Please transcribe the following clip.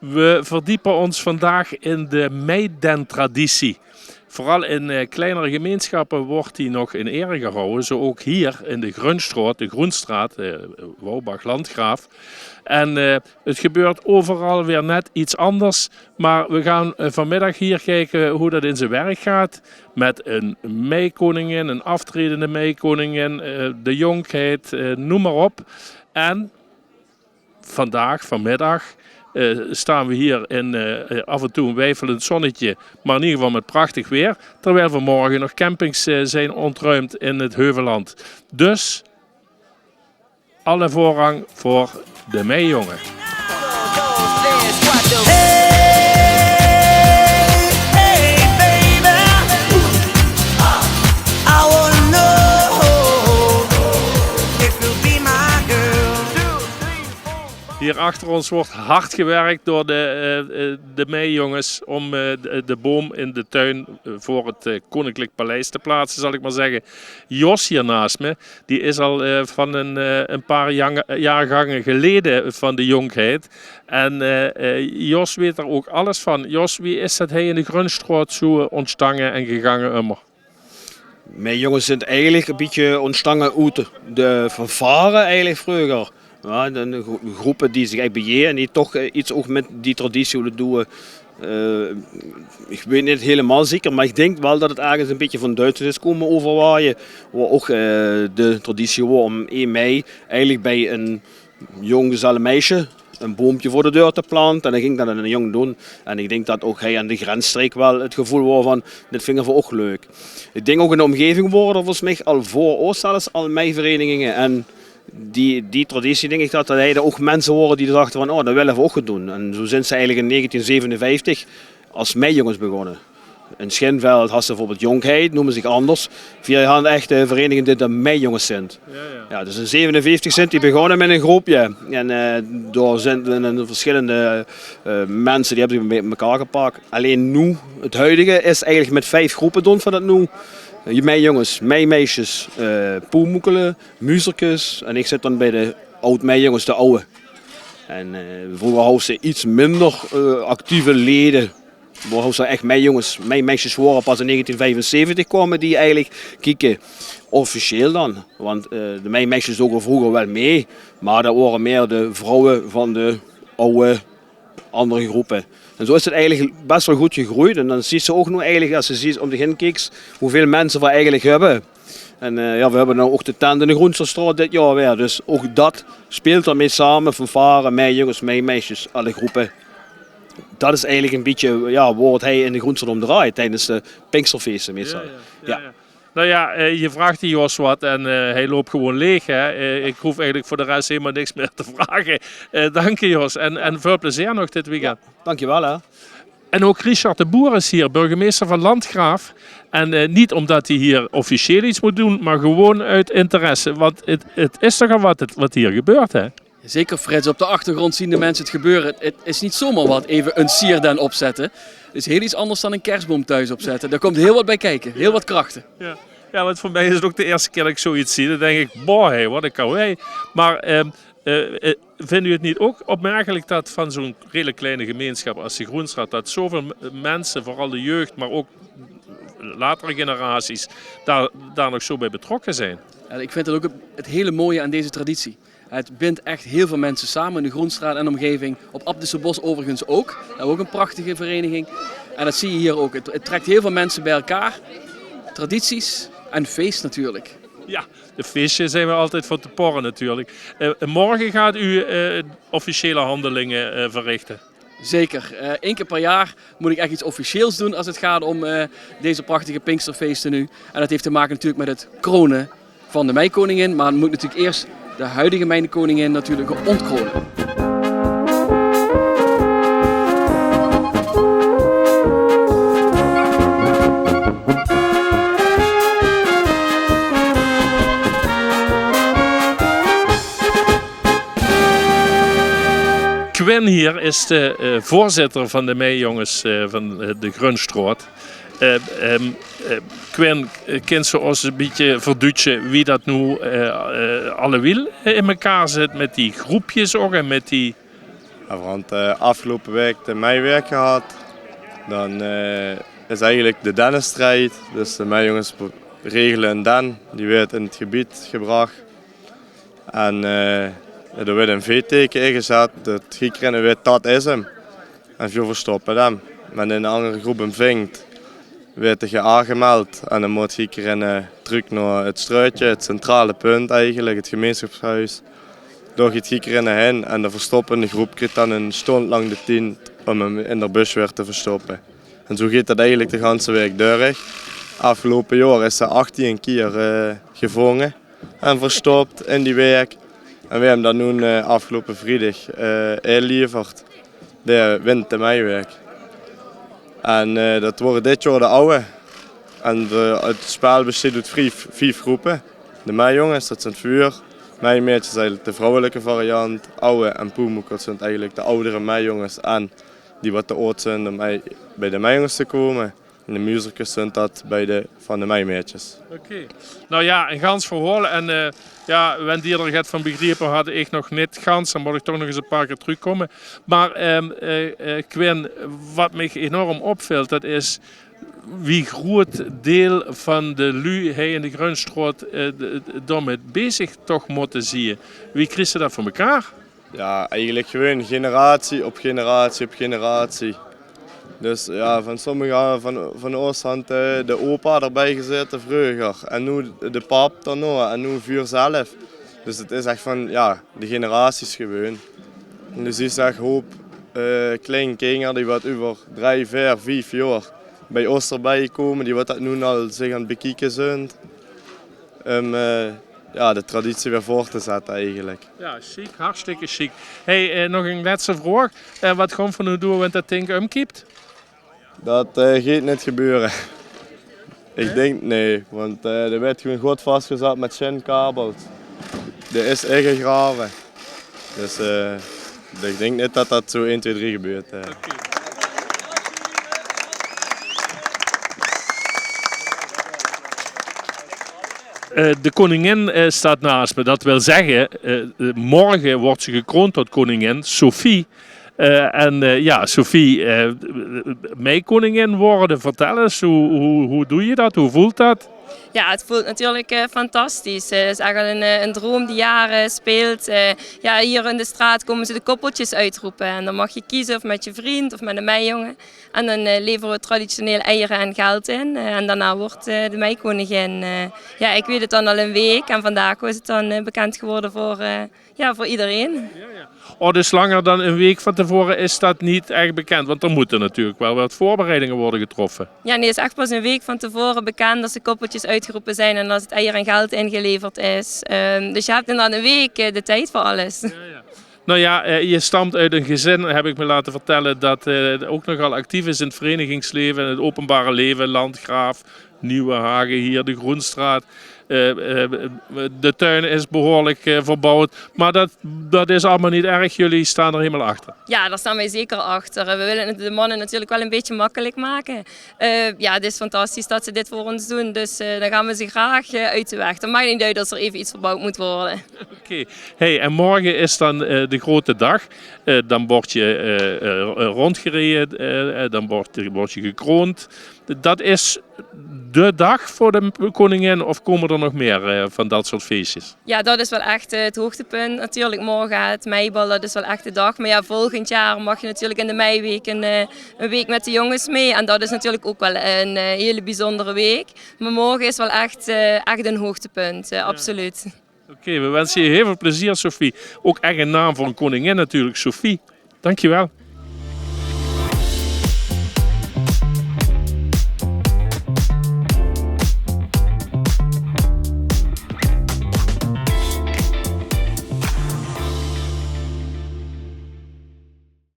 We verdiepen ons vandaag in de Meidentraditie. Vooral in kleinere gemeenschappen wordt die nog in ere gehouden. Zo ook hier in de Grunstraat, de Groenstraat, Wouwbach-Landgraaf. En het gebeurt overal weer net iets anders. Maar we gaan vanmiddag hier kijken hoe dat in zijn werk gaat. Met een meikoningin, een aftredende meikoningin, de jonkheid, noem maar op. En vanmiddag staan we hier in af en toe een weifelend zonnetje, maar in ieder geval met prachtig weer. Terwijl vanmorgen nog campings zijn ontruimd in het Heuvelland. Dus alle voorrang voor de meijongen. Hier achter ons wordt hard gewerkt door de meijongens om de boom in de tuin voor het Koninklijk Paleis te plaatsen, zal ik maar zeggen. Jos hier naast me, die is al van een paar jaargangen geleden van de jonkheid. En Jos weet er ook alles van. Jos, wie is dat hij in de Grunstraat zo ontstangen en gegangen immer? Mijn jongens zijn eigenlijk een beetje ontstangen uit de fanfare eigenlijk vroeger. Ja, de groepen die zich eigenlijk beheersen en die toch iets ook met die traditie willen doen. Ik weet niet helemaal zeker, maar ik denk wel dat het ergens een beetje van Duitsland is komen overwaaien. Waar ook de traditie was om 1 mei eigenlijk bij een jong gezellig meisje een boompje voor de deur te planten. En dan ging dat een jong doen. En ik denk dat ook hij aan de grensstreek wel het gevoel was van, dit vinden we ook leuk. Ik denk ook in de omgeving worden volgens mij al voor Oosters al meiverenigingen. En die traditie denk ik dat er ook mensen worden die dachten van, oh, dat willen we ook doen. En zo zijn ze eigenlijk in 1957 als meijongens begonnen. In Schinveld hadden ze bijvoorbeeld jonkheid, noemen zich anders. Via hand echte verenigingen die de meijongens zijn. Ja, dus in 1957 zijn die begonnen met een groepje. En door zijn verschillende mensen die hebben zich met elkaar gepakt. Alleen nu, het huidige is eigenlijk met 5 groepen doen van dat nu. Meijongens, meimeisjes, poelmoekelen, muzerkes en ik zit dan bij de oud-meijongens, de oude. En vroeger hadden ze iets minder actieve leden. We hadden ze echt meijongens, meimeisjes waren pas in 1975 kwamen die eigenlijk kijken. Officieel dan, want de meimeisjes zogen vroeger wel mee, maar dat waren meer de vrouwen van de oude andere groepen. En zo is het eigenlijk best wel goed gegroeid. En dan ziet ze ook nu eigenlijk, als ze ziet om de heen kijkt, hoeveel mensen we eigenlijk hebben. En ja, we hebben nou ook de tent in de Groenstraat dit jaar weer. Dus ook dat speelt ermee samen, fanfare, meijongens, meimeisjes, alle groepen. Dat is eigenlijk een beetje ja, waar het hij in de Groenstraat om draait tijdens de Pinksterfeesten meestal. Ja. Nou ja, je vraagt die Jos wat en hij loopt gewoon leeg. Hè? Ik hoef eigenlijk voor de rest helemaal niks meer te vragen. Dank je Jos en veel plezier nog dit weekend. Ja, dankjewel hè. En ook Richard de Boer is hier, burgemeester van Landgraaf. En niet omdat hij hier officieel iets moet doen, maar gewoon uit interesse. Want het is toch al wat hier gebeurt hè? Zeker Frits, op de achtergrond zien de mensen het gebeuren. Het is niet zomaar wat even een sierden opzetten. Het is heel iets anders dan een kerstboom thuis opzetten. Daar komt heel wat bij kijken, heel wat krachten. Ja, want voor mij is het ook de eerste keer dat ik zoiets zie. Dan denk ik, boah, hey, wat een kauwei. Maar vindt u het niet ook opmerkelijk dat van zo'n redelijk kleine gemeenschap als de Groenstraat, dat zoveel mensen, vooral de jeugd, maar ook latere generaties, daar nog zo bij betrokken zijn? Ja, ik vind dat ook het hele mooie aan deze traditie. Het bindt echt heel veel mensen samen in de Groenstraat en omgeving. Op Abdissenbos overigens ook. Dat hebben we ook een prachtige vereniging. En dat zie je hier ook. Het trekt heel veel mensen bij elkaar. Tradities en feest natuurlijk. Ja, de feestjes zijn we altijd voor te porren natuurlijk. Morgen gaat u officiële handelingen verrichten. Zeker. 1 keer per jaar moet ik echt iets officieels doen als het gaat om deze prachtige Pinksterfeesten nu. En dat heeft te maken natuurlijk met het kronen van de meikoningin. Maar dan moet natuurlijk eerst de huidige meikoningin natuurlijk ontkronen. Quinn hier is de voorzitter van de meijongens van de Grunstraat. Quinn, kent ze ons een beetje verduiden wie dat nu alle wil in elkaar zit met die groepjes ook en met die Want afgelopen week de meiweek gehad. Dan is eigenlijk de dennenstrijd. Dus de meijongens regelen een den. Die werd in het gebied gebracht. En er werd een V-teken ingezet. Het giekrennen weet dat is hem. En veel verstoppen hem. Maar in een andere groep hem vinkt, werd hij aangemeld. En dan moet giekrennen terug naar het struitje, het centrale punt eigenlijk, het gemeenschapshuis. Door het giekrennen heen en de verstoppende groep krijgt dan een stond lang de 10 om hem in de bus weer te verstoppen. En zo gaat dat eigenlijk de hele week door. Afgelopen jaar is ze 18 keer gevangen en verstopt in die week. En we hebben dat nu afgelopen vrijdag ingeleverd. De wint de meiweek. En dat worden dit jaar de oude. En het spel bestaat uit 5 groepen. De meijongens, dat zijn 4. Meimeertjes eigenlijk de vrouwelijke variant. Oude en poemoekers zijn eigenlijk de oudere meijongens. En die wat te oud zijn om bij de meijongens te komen. En de muziekjes zijn dat van de meimeertjes. Oké. Nou ja, een gans verhaal. En ja, wanneer die er gaat van begrepen had ik nog niet gans. Dan moet ik toch nog eens een paar keer terugkomen. Maar Quinn, wat me enorm opvalt, dat is wie groot deel van de lui hij in de Grunstraat daarmee bezig toch moeten zien. Wie krijgt ze dat voor elkaar? Ja, eigenlijk gewoon generatie op generatie op generatie. Dus ja, van sommigen van ons had de opa erbij gezeten vroeger. En nu de pap daarna en nu vuur zelf. Dus het is echt van ja, de generaties gewoon. En dus is echt een hoop kleine kinderen die wat over 3, 4, 5 jaar bij ons erbij komen. Die wat dat nu al zich aan het bekijken zijn. Ja, de traditie weer voor te zetten eigenlijk. Ja, chic, hartstikke chic. Hey, nog een laatste vraag. Wat gaan we nu doen wanneer dat ding omkiept? Dat gaat niet gebeuren. Ik denk nee, want er werd gewoon goed vastgezet met schinkabels. Er is ingegraven. Dus ik denk niet dat dat zo 1, 2, 3 gebeurt. Okay. De koningin staat naast me. Dat wil zeggen, morgen wordt ze gekroond tot koningin, Sophie. Ja, Sophie, mij koningin worden, vertel eens, hoe doe je dat? Hoe voelt dat? Ja, het voelt natuurlijk fantastisch. Het is eigenlijk een droom die jaren speelt. Ja, hier in de straat komen ze de koppeltjes uitroepen. En dan mag je kiezen of met je vriend of met een meijongen. En dan leveren we traditioneel eieren en geld in. En daarna wordt de meikoningin. Ja, ik weet het dan al een week. En vandaag was het dan bekend geworden voor iedereen. Ja, ja. Oh, dus langer dan een week van tevoren is dat niet echt bekend. Want er moeten natuurlijk wel wat voorbereidingen worden getroffen. Ja, nee, het is echt pas een week van tevoren bekend dat de koppeltjes uitgeroepen zijn en dat het eier en geld ingeleverd is. Dus je hebt inderdaad een week de tijd voor alles. Ja, ja. Nou ja, je stamt uit een gezin, heb ik me laten vertellen, dat ook nogal actief is in het verenigingsleven, in het openbare leven, Landgraaf, Nieuwe Hagen hier, de Groenstraat. De tuin is behoorlijk verbouwd, maar dat is allemaal niet erg. Jullie staan er helemaal achter. Ja, daar staan wij zeker achter. We willen het de mannen natuurlijk wel een beetje makkelijk maken. Ja, het is fantastisch dat ze dit voor ons doen, dus dan gaan we ze graag uit de weg. Dan maakt niet uit als er even iets verbouwd moet worden. Oké. Hey, en morgen is dan de grote dag. Dan word je rondgereden, dan word je gekroond. Dat is de dag voor de koningin of komen er nog meer van dat soort feestjes? Ja, dat is wel echt het hoogtepunt. Natuurlijk morgen het meibal, dat is wel echt de dag. Maar ja, volgend jaar mag je natuurlijk in de meiweek een week met de jongens mee. En dat is natuurlijk ook wel een hele bijzondere week. Maar morgen is wel echt een hoogtepunt, absoluut. Oké, we wensen je heel veel plezier, Sophie. Ook echt een naam voor een koningin natuurlijk, Sophie. Dankjewel.